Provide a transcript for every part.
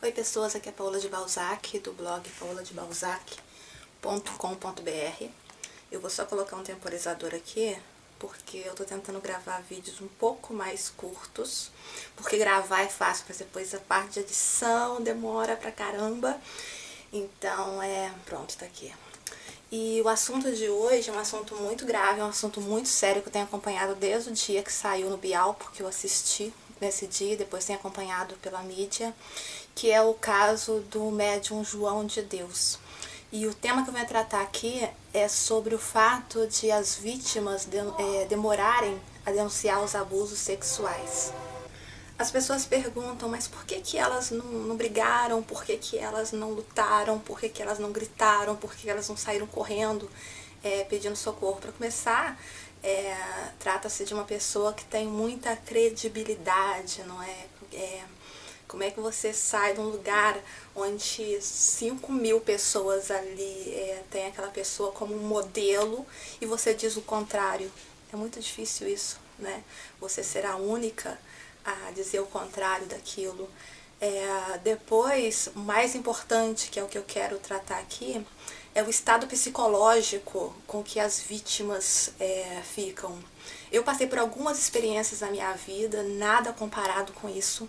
Oi pessoas, aqui é Paola de Balzac, do blog paoladebalzac.com.br. Eu vou só colocar um temporizador aqui, porque eu tô tentando gravar vídeos um pouco mais curtos, porque gravar é fácil, mas depois a parte de edição demora pra caramba. Então, pronto, tá aqui. E o assunto de hoje é um assunto muito grave, é um assunto muito sério que eu tenho acompanhado desde o dia que saiu no Bial, porque eu assisti nesse dia e depois tenho acompanhado pela mídia, que é o caso do médium João de Deus. E o tema que eu venho tratar aqui é sobre o fato de as vítimas demorarem a denunciar os abusos sexuais. As pessoas perguntam, mas por que elas não brigaram, por que elas não lutaram, por que elas não gritaram, por que elas não saíram correndo pedindo socorro? Para começar, trata-se de uma pessoa que tem muita credibilidade, não é? Como é que você sai de um lugar onde 5.000 pessoas ali tem aquela pessoa como um modelo e você diz o contrário? É muito difícil isso, né? Você ser a única a dizer o contrário daquilo. Depois, o mais importante, que é o que eu quero tratar aqui, é o estado psicológico com que as vítimas ficam. Eu passei por algumas experiências na minha vida, nada comparado com isso,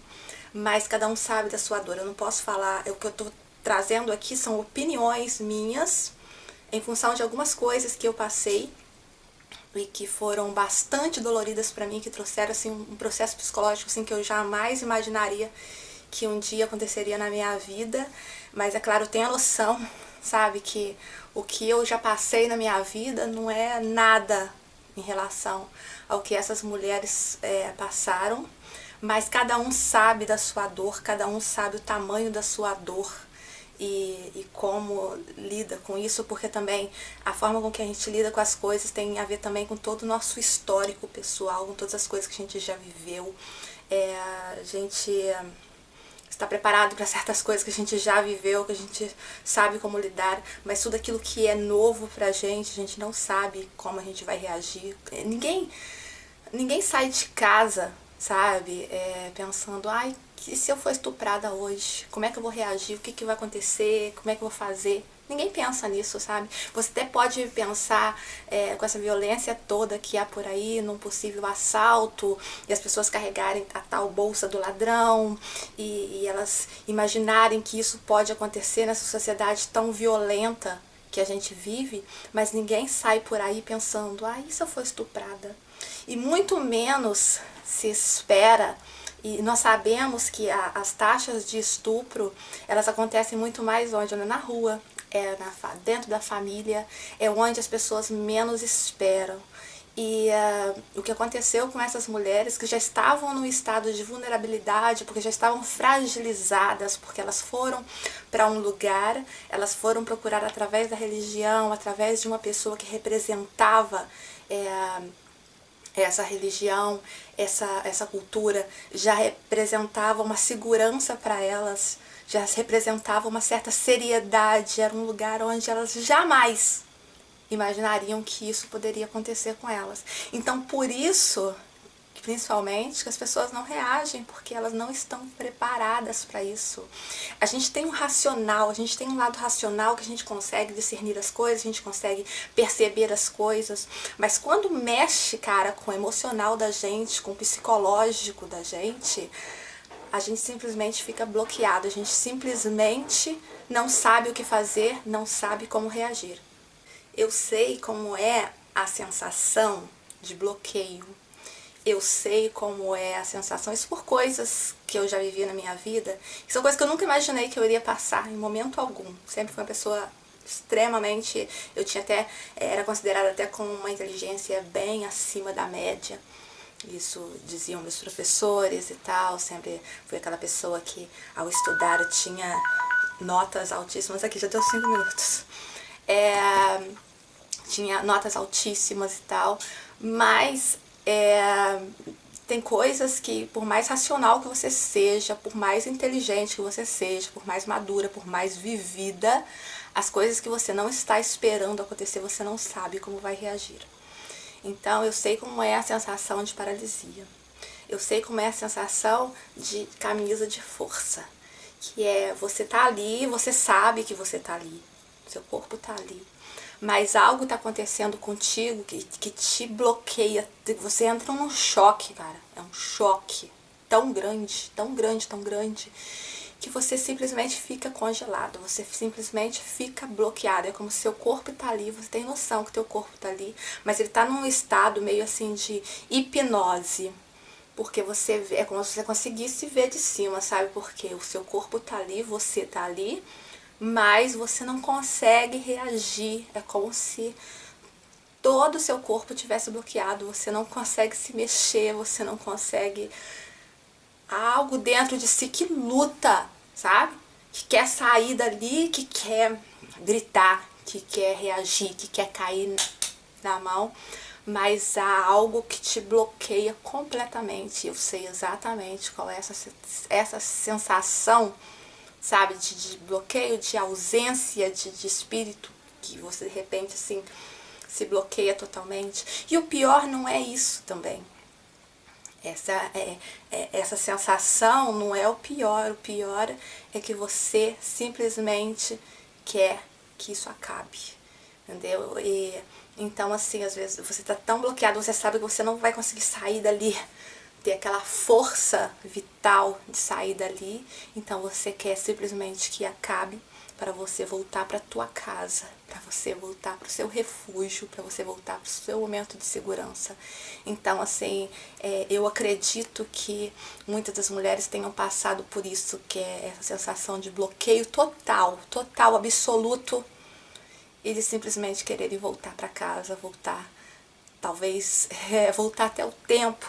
mas cada um sabe da sua dor. Eu não posso falar, o que eu estou trazendo aqui são opiniões minhas, em função de algumas coisas que eu passei, e que foram bastante doloridas para mim, que trouxeram assim, um processo psicológico assim, que eu jamais imaginaria que um dia aconteceria na minha vida. Mas é claro, eu tenho a noção, sabe, que o que eu já passei na minha vida não é nada em relação ao que essas mulheres passaram, mas cada um sabe da sua dor, cada um sabe o tamanho da sua dor. E como lida com isso, porque também a forma com que a gente lida com as coisas tem a ver também com todo o nosso histórico pessoal, com todas as coisas que a gente já viveu. A gente está preparado para certas coisas que a gente já viveu, que a gente sabe como lidar, mas tudo aquilo que é novo pra gente, a gente não sabe como a gente vai reagir. Ninguém sai de casa, sabe, pensando, ai, e se eu for estuprada hoje? Como é que eu vou reagir? O que vai acontecer? Como é que eu vou fazer? Ninguém pensa nisso, sabe? Você até pode pensar com essa violência toda que há por aí, num possível assalto, e as pessoas carregarem a tal bolsa do ladrão, e elas imaginarem que isso pode acontecer nessa sociedade tão violenta que a gente vive, mas ninguém sai por aí pensando, ah, e se eu for estuprada? E muito menos se espera. E nós sabemos que as taxas de estupro, elas acontecem muito mais onde? Na rua, dentro da família, é onde as pessoas menos esperam. E o que aconteceu com essas mulheres que já estavam num estado de vulnerabilidade, porque já estavam fragilizadas, porque elas foram para um lugar, elas foram procurar através da religião, através de uma pessoa que representava essa religião, essa cultura, já representava uma segurança para elas, já representava uma certa seriedade, era um lugar onde elas jamais imaginariam que isso poderia acontecer com elas. Então, por isso, principalmente, que as pessoas não reagem, porque elas não estão preparadas para isso. A gente tem um racional, a gente tem um lado racional que a gente consegue discernir as coisas, a gente consegue perceber as coisas, mas quando mexe, cara, com o emocional da gente, com o psicológico da gente, a gente simplesmente fica bloqueado, a gente simplesmente não sabe o que fazer, não sabe como reagir. Eu sei como é a sensação de bloqueio. Eu sei como é a sensação, isso por coisas que eu já vivi na minha vida, que são coisas que eu nunca imaginei que eu iria passar em momento algum. Sempre fui uma pessoa extremamente, eu tinha até, era considerada até com uma inteligência bem acima da média. Isso diziam meus professores e tal, sempre fui aquela pessoa que ao estudar eu tinha notas altíssimas, aqui já deu 5 minutos. Tinha notas altíssimas e tal, mas tem coisas que, por mais racional que você seja, por mais inteligente que você seja, por mais madura, por mais vivida, as coisas que você não está esperando acontecer, você não sabe como vai reagir. Então eu sei como é a sensação de paralisia. Eu sei como é a sensação de camisa de força. Que é, você tá ali, você sabe que você tá ali. Seu corpo tá ali. Mas algo tá acontecendo contigo que te bloqueia. Você entra num choque, cara. É um choque tão grande, tão grande, tão grande, que você simplesmente fica congelado, você simplesmente fica bloqueado. É como se seu corpo tá ali, você tem noção que teu corpo tá ali, mas ele tá num estado meio assim de hipnose. Porque você vê, é como se você conseguisse ver de cima, sabe? Porque o seu corpo tá ali, você tá ali, mas você não consegue reagir. É como se todo o seu corpo tivesse bloqueado, você não consegue se mexer, você não consegue. Há algo dentro de si que luta, sabe? Que quer sair dali, que quer gritar, que quer reagir, que quer cair na mão, mas há algo que te bloqueia completamente. Eu sei exatamente qual é essa sensação, sabe? De bloqueio, de ausência de espírito, que você de repente assim se bloqueia totalmente. E o pior não é isso também. Essa sensação não é o pior é que você simplesmente quer que isso acabe, entendeu? Então assim, às vezes você tá tão bloqueado, você sabe que você não vai conseguir sair dali, ter aquela força vital de sair dali, então você quer simplesmente que acabe, para você voltar para tua casa, para você voltar para o seu refúgio, para você voltar para o seu momento de segurança. Então, assim, eu acredito que muitas das mulheres tenham passado por isso, que é essa sensação de bloqueio total, total, absoluto, e de simplesmente quererem voltar para casa, voltar, talvez voltar até o tempo,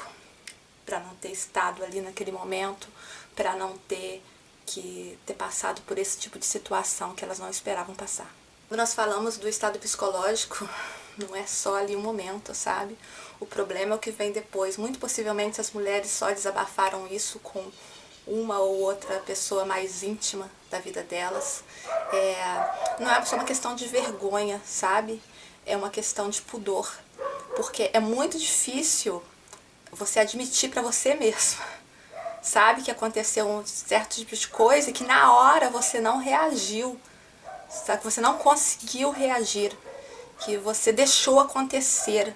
para não ter estado ali naquele momento, para não ter que ter passado por esse tipo de situação que elas não esperavam passar. Quando nós falamos do estado psicológico, não é só ali um momento, sabe? O problema é o que vem depois. Muito possivelmente as mulheres só desabafaram isso com uma ou outra pessoa mais íntima da vida delas. Não é só uma questão de vergonha, sabe? É uma questão de pudor. Porque é muito difícil você admitir para você mesma, sabe, que aconteceu um certo tipo de coisa e que na hora você não reagiu, sabe, que você não conseguiu reagir, que você deixou acontecer.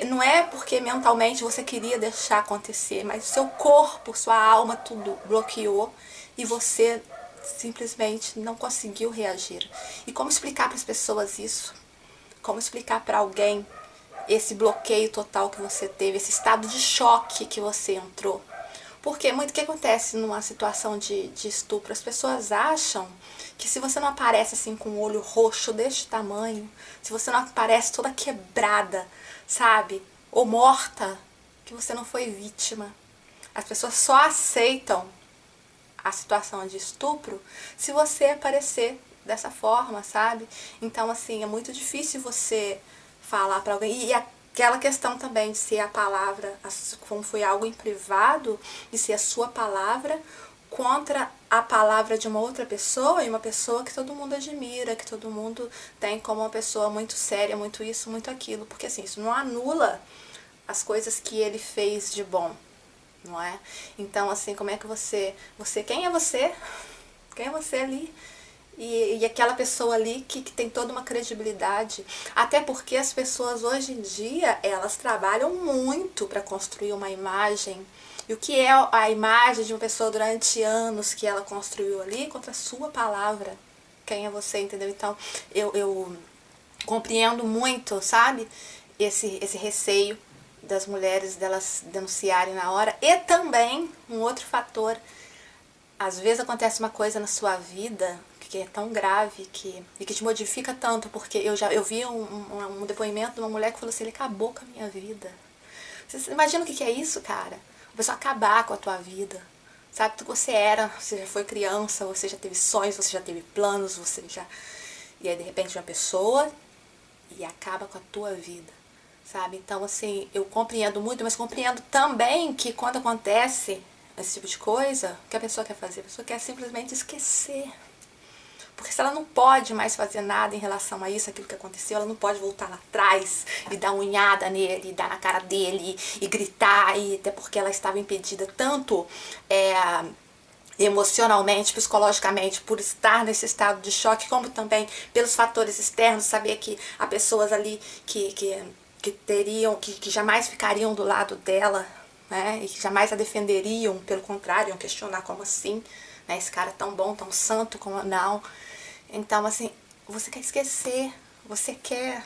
Não é porque mentalmente você queria deixar acontecer, mas o seu corpo, sua alma, tudo bloqueou e você simplesmente não conseguiu reagir. E como explicar para as pessoas isso? Como explicar para alguém esse bloqueio total que você teve, esse estado de choque que você entrou? Porque muito que acontece numa situação de estupro, as pessoas acham que se você não aparece assim com o olho roxo deste tamanho, se você não aparece toda quebrada, sabe, ou morta, que você não foi vítima. As pessoas só aceitam a situação de estupro se você aparecer dessa forma, sabe? Então, assim, é muito difícil você falar para alguém. E aquela questão também de ser a palavra, como foi algo em privado, de ser a sua palavra contra a palavra de uma outra pessoa, e uma pessoa que todo mundo admira, que todo mundo tem como uma pessoa muito séria, muito isso, muito aquilo. Porque assim, isso não anula as coisas que ele fez de bom, não é? Então, assim, como é que quem é você? Quem é você ali? E aquela pessoa ali que tem toda uma credibilidade. Até porque as pessoas hoje em dia, elas trabalham muito para construir uma imagem. E o que é a imagem de uma pessoa durante anos que ela construiu ali contra a sua palavra? Quem é você, entendeu? Então, eu compreendo muito, sabe? Esse receio das mulheres, delas denunciarem na hora. E também, um outro fator, às vezes acontece uma coisa na sua vida que é tão grave e que te modifica tanto, porque eu vi um depoimento de uma mulher que falou assim, ele acabou com a minha vida. Você imagina o que é isso, cara? A pessoa acabar com a tua vida. Sabe, tu você era, você já foi criança, você já teve sonhos, você já teve planos, você já... E aí, de repente, uma pessoa e acaba com a tua vida, sabe? Então, assim, eu compreendo muito, mas compreendo também que quando acontece esse tipo de coisa, o que a pessoa quer fazer? A pessoa quer simplesmente esquecer. Porque se ela não pode mais fazer nada em relação a isso, aquilo que aconteceu, ela não pode voltar lá atrás e dar unhada nele, e dar na cara dele, e gritar, e até porque ela estava impedida tanto emocionalmente, psicologicamente, por estar nesse estado de choque, como também pelos fatores externos, saber que há pessoas ali que teriam, que jamais ficariam do lado dela, né, e que jamais a defenderiam, pelo contrário, iam questionar como assim, né, esse cara tão bom, tão santo, como não. Então, assim, você quer esquecer, você quer,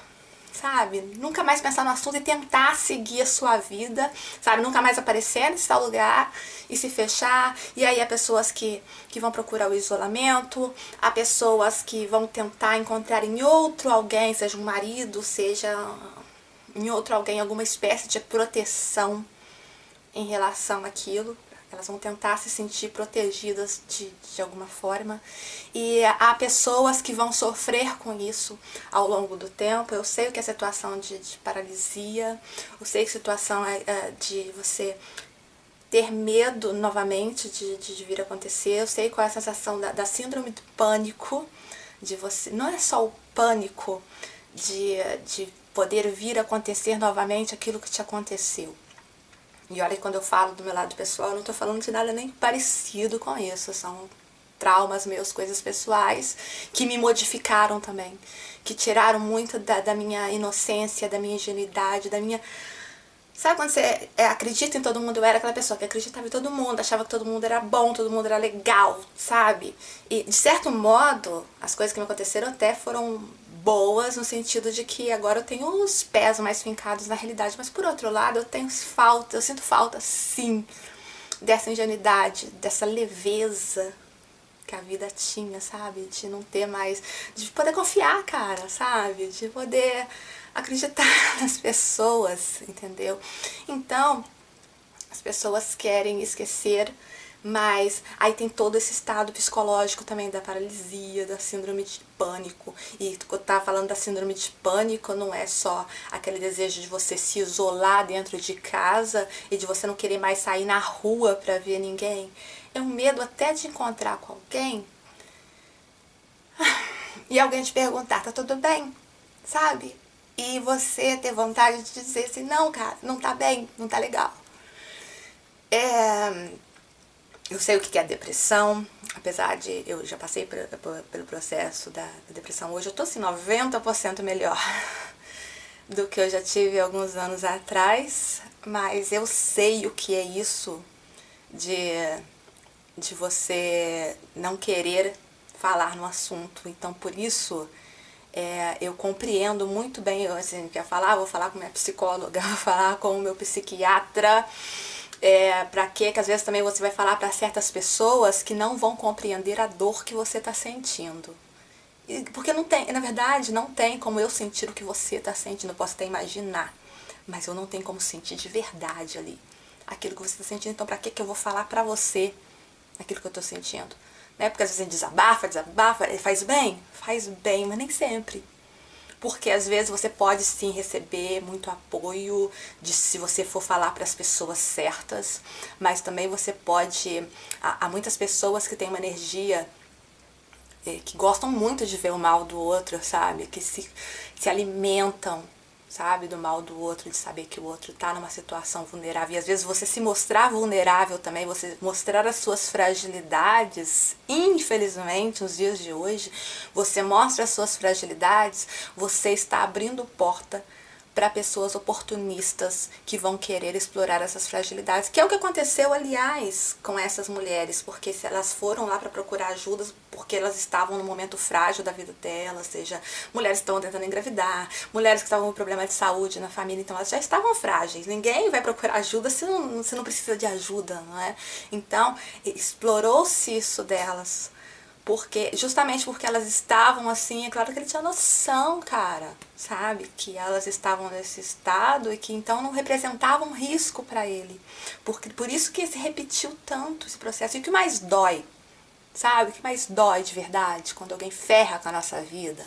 sabe, nunca mais pensar no assunto e tentar seguir a sua vida, sabe, nunca mais aparecer nesse tal lugar e se fechar. E aí há pessoas que vão procurar o isolamento, há pessoas que vão tentar encontrar em outro alguém, seja um marido, seja em outro alguém, alguma espécie de proteção em relação àquilo. Elas vão tentar se sentir protegidas de alguma forma. E há pessoas que vão sofrer com isso ao longo do tempo. Eu sei o que é a situação de paralisia, eu sei que a situação é de você ter medo novamente de vir acontecer. Eu sei qual é a sensação da síndrome do pânico, de você. Não é só o pânico de poder vir acontecer novamente aquilo que te aconteceu. E olha que quando eu falo do meu lado pessoal, eu não estou falando de nada nem parecido com isso. São traumas meus, coisas pessoais, que me modificaram também. Que tiraram muito da minha inocência, da minha ingenuidade, da minha... Sabe quando você acredita em todo mundo? Eu era aquela pessoa que acreditava em todo mundo, achava que todo mundo era bom, todo mundo era legal, sabe? E, de certo modo, as coisas que me aconteceram até foram boas, no sentido de que agora eu tenho os pés mais fincados na realidade. Mas, por outro lado, eu sinto falta, sim, dessa ingenuidade, dessa leveza que a vida tinha, sabe? De não ter mais... De poder confiar, cara, sabe? De poder acreditar nas pessoas, entendeu? Então, as pessoas querem esquecer, mas aí tem todo esse estado psicológico também da paralisia, da síndrome de pânico. E eu tava falando da síndrome de pânico, não é só aquele desejo de você se isolar dentro de casa e de você não querer mais sair na rua pra ver ninguém. É um medo até de encontrar com alguém e alguém te perguntar, tá tudo bem? Sabe? E você ter vontade de dizer assim, não, cara, não tá bem, não tá legal. Eu sei o que é depressão, apesar de eu já passei pelo processo da depressão. Hoje eu tô assim 90% melhor do que eu já tive alguns anos atrás, mas eu sei o que é isso de você não querer falar no assunto. Então, por isso, eu compreendo muito bem, eu assim, quer falar, vou falar com minha psicóloga, vou falar com o meu psiquiatra, pra que às vezes também você vai falar para certas pessoas que não vão compreender a dor que você está sentindo. Porque não tem, na verdade, não tem como eu sentir o que você está sentindo, eu posso até imaginar, mas eu não tenho como sentir de verdade ali aquilo que você está sentindo. Então, pra que eu vou falar pra você aquilo que eu estou sentindo? Né? Porque às vezes a gente desabafa, faz bem, mas nem sempre. Porque às vezes você pode sim receber muito apoio se você for falar para as pessoas certas, mas também você pode... Há muitas pessoas que têm uma energia que gostam muito de ver o mal do outro, sabe? Que se alimentam, sabe, do mal do outro, de saber que o outro tá numa situação vulnerável. E às vezes você se mostrar vulnerável também, você mostrar as suas fragilidades, infelizmente, nos dias de hoje, você mostra as suas fragilidades, você está abrindo porta para pessoas oportunistas que vão querer explorar essas fragilidades, que é o que aconteceu, aliás, com essas mulheres, porque se elas foram lá para procurar ajuda, porque elas estavam no momento frágil da vida delas, seja mulheres que estavam tentando engravidar, mulheres que estavam com problema de saúde na família, então elas já estavam frágeis. Ninguém vai procurar ajuda se não precisa de ajuda, não é? Então, explorou-se isso delas. Justamente porque elas estavam assim, é claro que ele tinha noção, cara, sabe? Que elas estavam nesse estado e que então não representavam risco para ele. Por isso que se repetiu tanto esse processo. E o que mais dói, sabe? O que mais dói de verdade quando alguém ferra com a nossa vida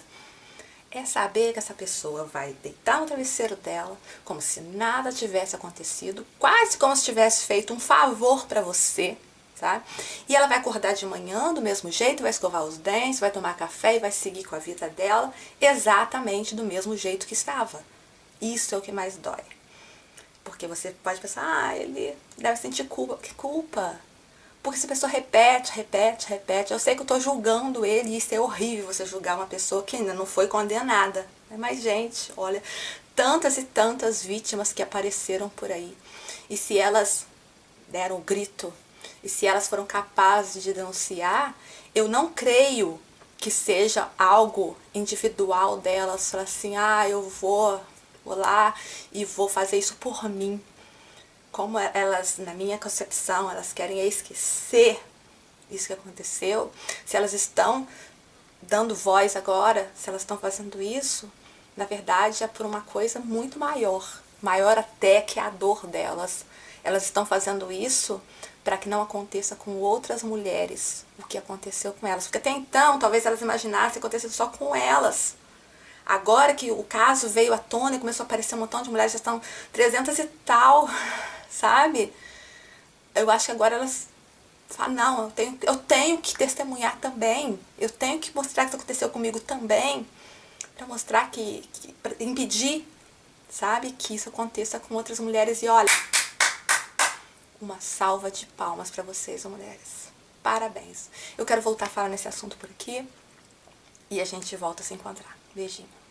é saber que essa pessoa vai deitar no travesseiro dela como se nada tivesse acontecido, quase como se tivesse feito um favor para você, Tá? E ela vai acordar de manhã do mesmo jeito, vai escovar os dentes, vai tomar café e vai seguir com a vida dela exatamente do mesmo jeito que estava. Isso é o que mais dói. Porque você pode pensar, ele deve sentir culpa. Que culpa? Porque se a pessoa repete. Eu sei que eu estou julgando ele e isso é horrível, você julgar uma pessoa que ainda não foi condenada. Mas, gente, olha, tantas e tantas vítimas que apareceram por aí. E se elas deram o grito, e se elas foram capazes de denunciar, eu não creio que seja algo individual delas, falar assim, eu vou lá e vou fazer isso por mim. Como elas, na minha concepção, elas querem esquecer isso que aconteceu, se elas estão dando voz agora, se elas estão fazendo isso, na verdade é por uma coisa muito maior até que a dor delas. Elas estão fazendo isso para que não aconteça com outras mulheres o que aconteceu com elas. Porque até então, talvez elas imaginassem que acontecesse só com elas. Agora que o caso veio à tona e começou a aparecer um montão de mulheres, já estão 300 e tal, sabe? Eu acho que agora elas falam, não, eu tenho que testemunhar também. Eu tenho que mostrar que isso aconteceu comigo também. Para mostrar pra impedir, sabe, que isso aconteça com outras mulheres. E olha, uma salva de palmas para vocês, mulheres. Parabéns. Eu quero voltar a falar nesse assunto por aqui e a gente volta a se encontrar. Beijinho.